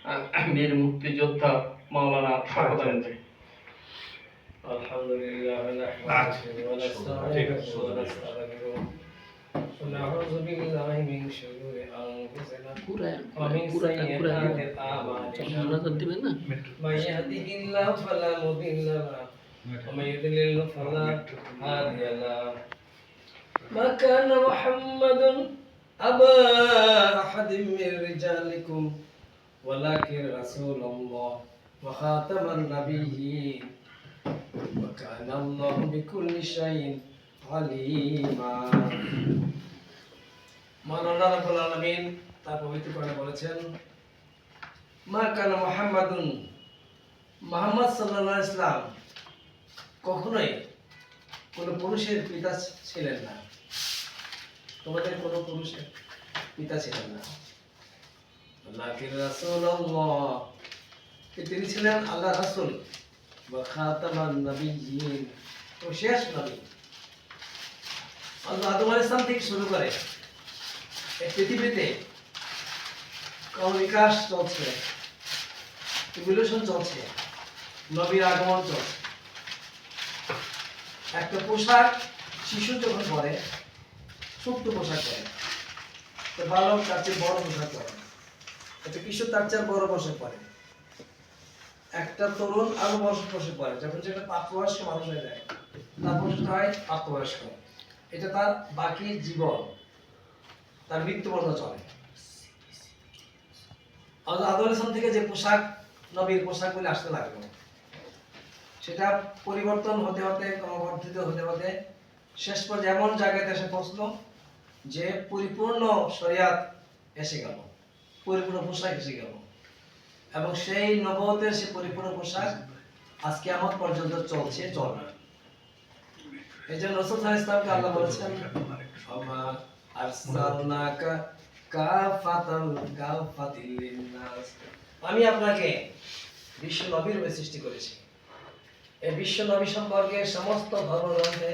বীর মুক্তিযোদ্ধা মাওলানা শওকত আলী ভাই। আলহামদুলিল্লাহ নাহমাদুহু ওয়া নাস্তাঈনুহু ওয়া নাস্তাগফিরুহ ওয়া নাউযু বিল্লাহি মিন শুরুরি আনফুসিনা ওয়া মিন সাইয়্যাতিি আ'মালিনা মান ইয়াহদিহিল্লাহু ফালা মুদিল্লা লাহু ওয়া মান ইউদ্লিলহু ফালা হাদিয়া লাহু মা কানা মুহাম্মাদুন আবা আহাদিম মির রিজালিকুম ওয়ালাকিন রাসূলুল্লাহ ওয়া খাতামান নাবিয়্যিন ওয়া কানা আল্লাহু বিকুল্লি শাইইন আলিমা। মাওলানা রাব্বুল আলামিন তার পবিত্র কোরআনে বলেছেন, মা কানা মুহাম্মাদুন, মুহাম্মদ সাল্লাল্লাহু আলাইহি সাল্লাম কখনোই কোন পুরুষের পিতা ছিলেন না। তোমাদের কোন পুরুষের পিতা ছিলেন না। ওয়ালাকিন রাসূলুল্লাহ, তিনি ছিলেন আল্লাহর রাসূল, ওয়া খাতামান নাবিয়্যিন, ও শেষ নবী। আল্লাহ আদম আলাইহিস সালাম থেকে শুরু করে এই পৃথিবীতে বিকাশ চলছে, ইভলিউশন চলছে, নবীর আগমন চলছে। একটা পোশাক শিশু যখন পরে, ছোট্ট পোশাক পরে, তো বালক তার চেয়ে বড় পোশাক পরে, একটা কিশোর তার চেয়ে বড় পোশাক পরে, একটা তরুণ আরো বড় পোশাক পরে। যখন সেটা প্রাপ্তবয়স্ক মানুষ হয়ে যায়, তারপর সেটা হয় প্রাপ্তবয়স্ক। এটা তার বাকি জীবন, তার মৃত্যু পর্যন্ত চলে। আদম আলাইহিস সালাম থেকে যে পোশাক, নবীর পোশাক বলে আসতে লাগলো, সেটা পরিবর্তন হতে হতে, ক্রমবর্ধিত হতে হতে শেষ পর্যায়ে এমন জায়গাতে এসে পৌঁছলো যে পরিপূর্ণ শরিয়াত এসে গেল, পরিপূর্ণ পোশাক এসে গেল। এবং সেই নবুয়তের সে পরিপূর্ণ পোশাক আজ কিয়ামত পর্যন্ত চলছে, চলবে। এই জন্য রাসূল সাল্লাল্লাহু আলাইহি ওয়াসাল্লামকে আল্লাহ বলেছেন, ওমা আরসালনাকা কাফাতাল লিন্নাস, আমি আপনাকে বিশ্ব নবীর রূপে সৃষ্টি করেছি। এই বিশ্ব নবী সম্পর্কে সমস্ত ধর্মগ্রন্থে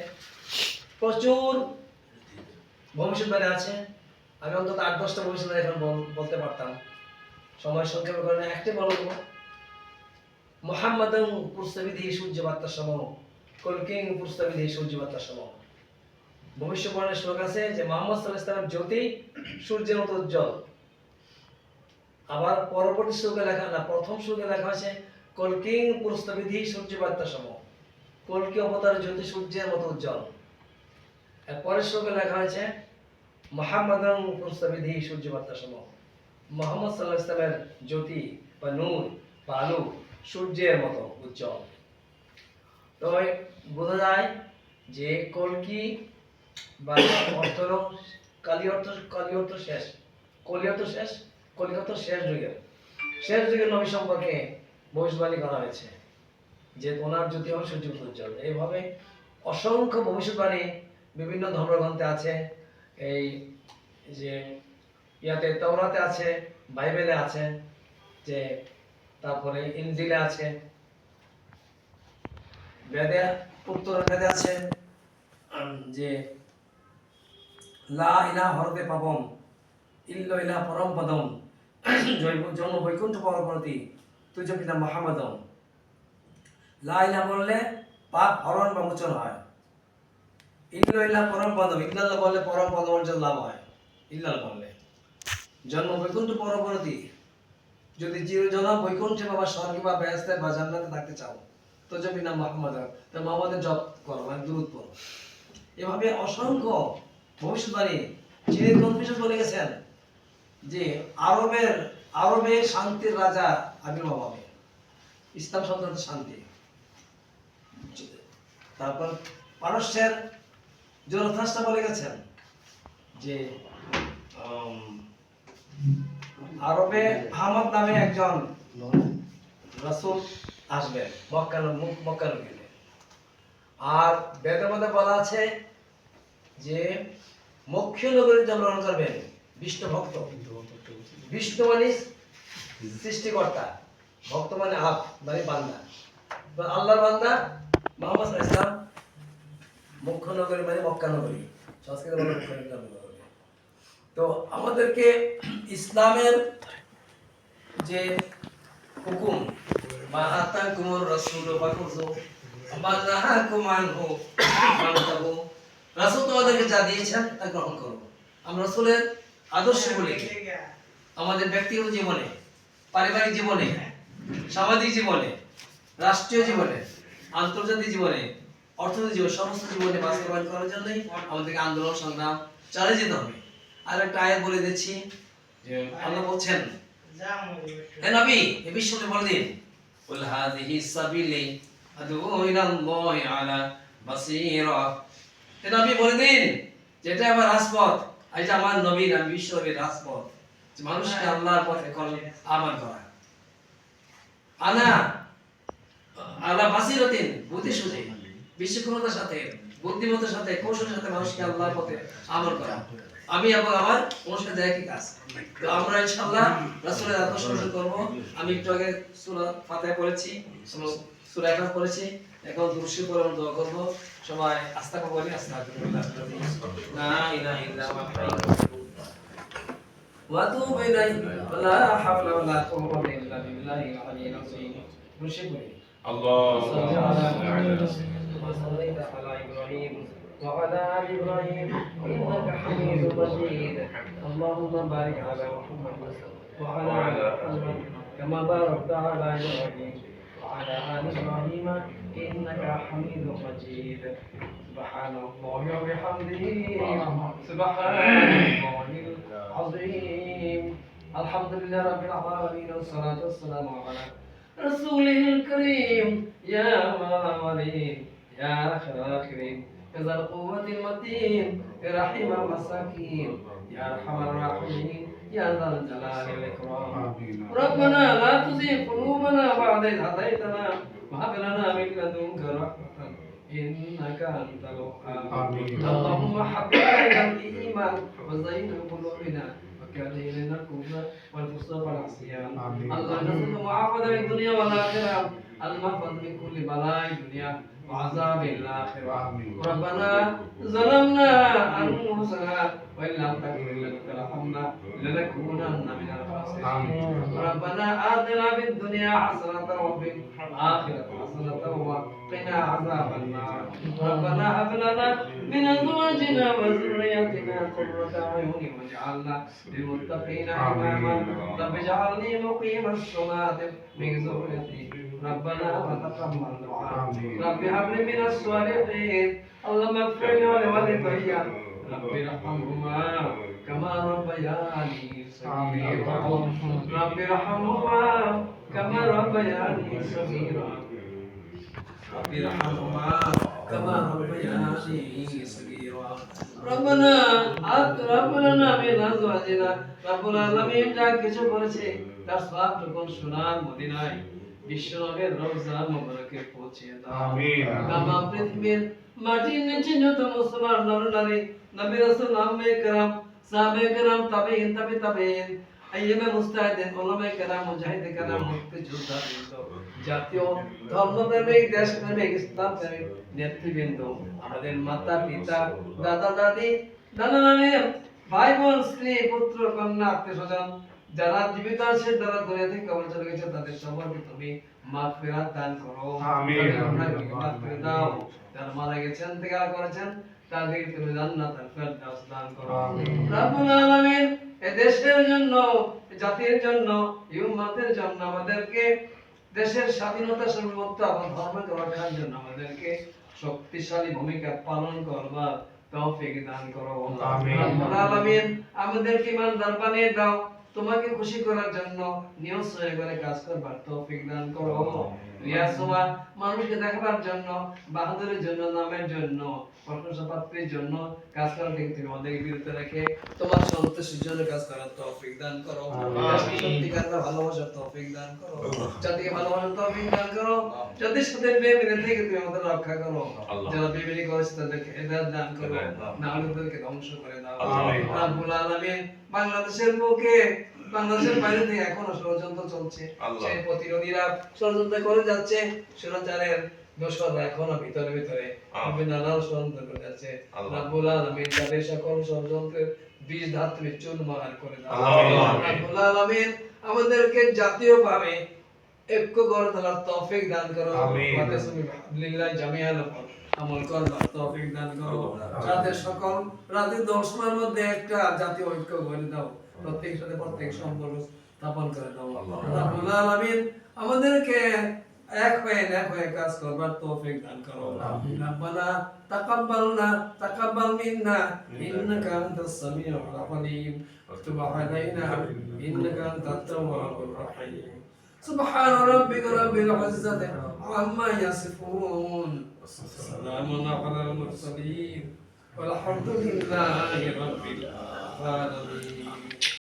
প্রচুর ভবিষ্যৎবাণী আছে। আমি অন্তত 8-10টা ভবিষ্যৎবাণী এখন বলতে পারতাম, সময় সংক্ষেপের কারণে একটি বলবো। মুহাম্মাদুন পুরস্তাবিধি সূর্যবার্তা সম, কলকিং পুরস্তাবিধি সূর্যবার্তা সম। ভবিষ্যৎবাণীর শ্লোক আছে যে মুহাম্মদ সাল্লাল্লাহু আলাইহি ওয়াসাল্লামের জ্যোতি সূর্যের মতো উজ্জ্বল। আবার পরবর্তী শ্লোকে লেখা, না প্রথম শ্লোকে লেখা আছে কলকিং পুরস্তাবিধি সূর্যবার্তা সম, কলকি অবতারের জ্যোতি সূর্যের মতো উজ্জ্বল। আর পরের শ্লোকে লেখা হয়েছে মুহাম্মাদুন পুরস্তাবিধি সূর্যবার্তা সম, মুহাম্মদ সাল্লাল্লাহু আলাইহি ওয়াসাল্লামের জ্যোতি বা নূর বা আলো সূর্যের মতো উজ্জ্বল। তো বোঝা যায় যে কলকি বা অর্থ কালী অর্থ শেষ, কলি অর্থ শেষ, কলি অর্থ শেষ যুগের নবী সম্পর্কে ভবিষ্যৎবাণী করা হয়েছে যে ওনার জ্যোতি হবে সূর্যের মতো উজ্জ্বল। এইভাবে অসংখ্য ভবিষ্যৎবাণী বিভিন্ন ধর্মগ্রন্থে আছে। এই যে ইয়াতে তাওরাতে আছে, বাইবেলে আছে, যে তারপরে ইনজিলে আছে, বেদে উত্তর বেদে আছে যে লা ইলাহা হরফে পাবম ইল্লা ইলাহা পরম পদম জন্ম বৈকুণ্ঠ পরবর্তী তুই পিতা মুহাম্মাদম। লা ইলাহা বললে পাপ হরণ বা মোচন হয়। ইল্লা ইলাহা পরম পদম, ইল্লাল্লাহ বললে পরম পদম অর্জন লাভ হয়। ইল্লাল্লাহ বললে জন্ম বৈকুণ্ঠ পরবর্তী, যদি চিরজনম বৈকুণ্ঠে বা স্বর্গে বা বেহেশতে বা জান্নাতে থাকতে চাও তো জমি নাম মুহাম্মদ, তো মুহাম্মাদের জপ করো, মানে দুরূদ পড়ো। এভাবে অসংখ্য ভবিষ্যৎবাণী। যিনি কনফিউশন বলে গেছেন যে আরবে শান্তির রাজা আবির্ভাব হবে, ইসলাম সংক্রান্ত শান্তি। তারপর পারস্যের জরথ্রাস্টা বলে গেছেন যে আরবে আহমদ নামে একজন রাসূল আসবেন মক্কা নগরীতে। আর বেদের মধ্যে বলা আছে যে মক্কা নগরীতে জন্মগ্রহণ করবেন বিষ্ণু ভক্ত। বিষ্ণু মানে সৃষ্টিকর্তা, ভক্ত মানে আপ মানে বান্দা, আল্লাহর বান্দা মুহাম্মদ সাল্লাল্লাহু আলাইহি ওয়াসাল্লাম। মক্কা নগরী মানে মক্কা নগরী, সংস্কৃত বলে মক্কা নগরী। নগরী। তো আমাদেরকে যে হুকুম মা আতাকুমুর রাসূলু ফাখুযু মা নাহাকুম আনহু ফান্তাহু, রাসূল তোমাদেরকে যা দিয়েছেন তা গ্রহণ করো। আমরা রাসূলের আদর্শ বলি আমাদের ব্যক্তিগত জীবনে, পারিবারিক জীবনে, সামাজিক জীবনে, রাষ্ট্রীয় জীবনে, আন্তর্জাতিক জীবনে, অর্থনৈতিক জীবনে, সমস্ত জীবনে বাস্তবায়ন করার জন্যই আমাদেরকে আন্দোলন সংগ্রাম চালিয়ে যেতে হবে। আর একটা আয়াত বলে দিচ্ছি যে আল্লাহ বলছেন, হে নবী এই বিশ্বকে বলে দিন, কুল হাযিহি সাবিলি আদউ ইলাল্লাহি আলা বাসীরা, হে নবী বলে দিন যেটা আমার রাজপথ, এটা আমার নবীর, আমি বিশ্বনবীর রাজপথ, যে মানুষকে আল্লাহর পথে আহ্বান করা। আনা আলা বাসীরাতিন, বুদ্ধি সুঝে, বিচক্ষণতার সাথে, বুদ্ধিমত্তার সাথে, কৌশলের সাথে মানুষকে আল্লাহর পথে আহ্বান করা। আমি এবং আমার অনুসারীদের একই কাজ। তো আমরা ইনশাআল্লাহ রাসূলের আদর্শ অনুসরণ করব। আমি একটু আগে সূরা ফাতিহা পড়েছি, সূরা ইখলাস পড়েছি, এখন দুরূদ শরীফ পড়ে আমরা দোয়া করব। সবাই আস্তাগফিরুল্লাহ বলি, আস্তাগফিরুল্লাহ, লা ইলাহা ইল্লা ওয়া আতুবু ইলাইহি, লা হাওলা ওয়া লা কুওয়াতা ইল্লা বিল্লাহিল আলিয়্যিল আযীম। দুরূদ শরীফ পড়ি। اللهم صل على محمد وصليت على ابراهيم وعلى ال ابراهيم انك حميد مجيد. اللهم بارك على محمد وعلى ال محمد كما باركت على ابراهيم وعلى ال ابراهيم انك حميد مجيد. سبحان الله وبحمده سبحان الله العظيم. الحمد لله رب العالمين والصلاه والسلام على رسوله الكريم يا موالين يا خاخرين يا ذا القوة المتين يا رحيم المساكين يا أرحم الراحمين يا ذا الجلال والإكرام. ربنا لا تزغ قلوبنا بعد إذ هديتنا وهب لنا من لدنك رحمة إنك أنت الوهاب. اللهم حبب إلينا الإيمان وزينه في قلوبنا وكره إلينا الكفر والفسوق والعصيان. اللهم نسألك معافاة في الدنيا والآخرة، المحفظ من كل بلاء الدنيا وعذاب الآخرة. ربنا ظلمنا أنفسنا وإن لم تغفر لنا وترحمنا لنكونن من الخاسرين. ربنا آتنا في الدنيا حسنة وفي الآخرة حسنة وقنا عذاب النار. ربنا هب لنا من أزواجنا وذرياتنا قرة أعين واجعلنا للمتقين إماما. رب اجعلني مقيم الصلاة من ذريتي ربنا وتقبل دعاء. رب هب لي من الصالحين. اللهم اغفر لي ولوالدي رب ارحمهما كما ربياني صغيرا. رب ارحمهما كما ربياني صغيرا. رب ارحمهما كما ربياني صغيرا. ربنا رب لنا من ازواجنا رب العالمين যা কিছু করেছে তার সব যখন সোনার মদিনায় বিশ্বনবীর রওজা মুবারকে পৌঁছে দাও। আমিন। তামাম পৃথিবীর মাটির নিচে যত মুসলমান নরনারী নবী রাসূল আম্মে کرام সাহাবে کرام তাবেঈন তাবেঈন আইয়ামে মুস্তাহিদিন উলামায়ে کرام মুজাহিদে کرام মুক্তিযোদ্ধা বৃন্দ, জাতীয় ধর্মপ্রেমিক দেশপ্রেমিক ইসলাম প্রেমিক নেতৃবৃন্দ, আমাদের মাতা পিতা দাদা দাদি নানা নানি ভাই বোন স্ত্রী পুত্র কন্যা আত্মীয় স্বজন যারা জীবিত আছে যারা দুনিয়া থেকে কবর চলে গেছে তাদের সবাইকে তুমি মাগফিরাত দান করো। আমিন। মাগফিরাত দাও। যারা মারা গেছেন ইন্তেকাল করেছেন তাদেরকে তুমি জান্নাতুল ফেরদাউস দান করো। রব্বুল আলামিন এই দেশের জন্য, জাতির জন্য, এই উম্মতের জন্য আমাদেরকে দেশের স্বাধীনতা সার্বভৌমত্ব এবং ধর্মকে রক্ষার জন্য আমাদেরকে শক্তিশালী ভূমিকা পালন করবার তৌফিক দান করো। আমিন। রব্বুল আলামিন আমাদেরকে ইমানদার বানিয়ে দাও, তোমাকে খুশি করার জন্য নিয়ত করে কাজ করবার তৌফিক দান করো। রিয়াসুয়া মানুষকে দেখাবার জন্য, বাহাদুরের জন্য, নামের জন্য, প্রশংসা প্রাপ্তির জন্য কাজ করার থেকে তুমি আমাদেরকে বিরত রেখে তোমার সন্তুষ্টির জন্য কাজ করার তৌফিক দান করো। সত্যিকারের ভালোবাসার তৌফিক দান করো। জাতিকে ভালোবাসার তৌফিক দান করো। জাতির সাথে বেবিনে থেকে তুমি আমাদের রক্ষা করো। যারা বেবিনি করেছে তাদেরকে হেদায়েত দান করো, না হলে তাদেরকে ধ্বংস করে দাও। রব্বুল আলামিন বাংলাদেশের বুকে, বাংলাদেশের বাইরে থেকে এখনো ষড়যন্ত্র চলছে, সেই প্রতিরোধীরা ষড়যন্ত্র করে যাচ্ছে, স্বৈরাচারের দোসররা এখনো ভিতরে ভিতরে নানা ষড়যন্ত্র করে যাচ্ছে। রব্বুল আলামিন তাদের সকল ষড়যন্ত্রের বীজ ধাত তুমি চুরমার করে দাও। রব্বুল আলামিন আমাদেরকে জাতীয়ভাবে ঐক্য গড়ে তোলার তৌফিক দান করো। আমিন। ওয়াতাসমি বিহাবলিল্লাহি জামিআন আমল করবার তৌফিক দান করো। রাতের সকল রাতে 10 মার মধ্যে একটা জাতীয় ঐক্য গড়ে দাও। প্রত্যেকের সাথে প্রত্যেক সম্পর্ক স্থাপন করে দাও। রাব্বুল আলামিন আমাদেরকে এক হয়ে কাজ করবার তৌফিক দান করো। রব্বানা তাকাব্বাল মিন্না ইন্নাকা আনতাস সামিউল আলিম ওয়া তুব আলাইনা ইন্নাকা আনতাত তাওয়াবুর রহিম। سبحان ربك رب العزة عما يصفون وسلام على المرسلين والحمد لله رب العالمين.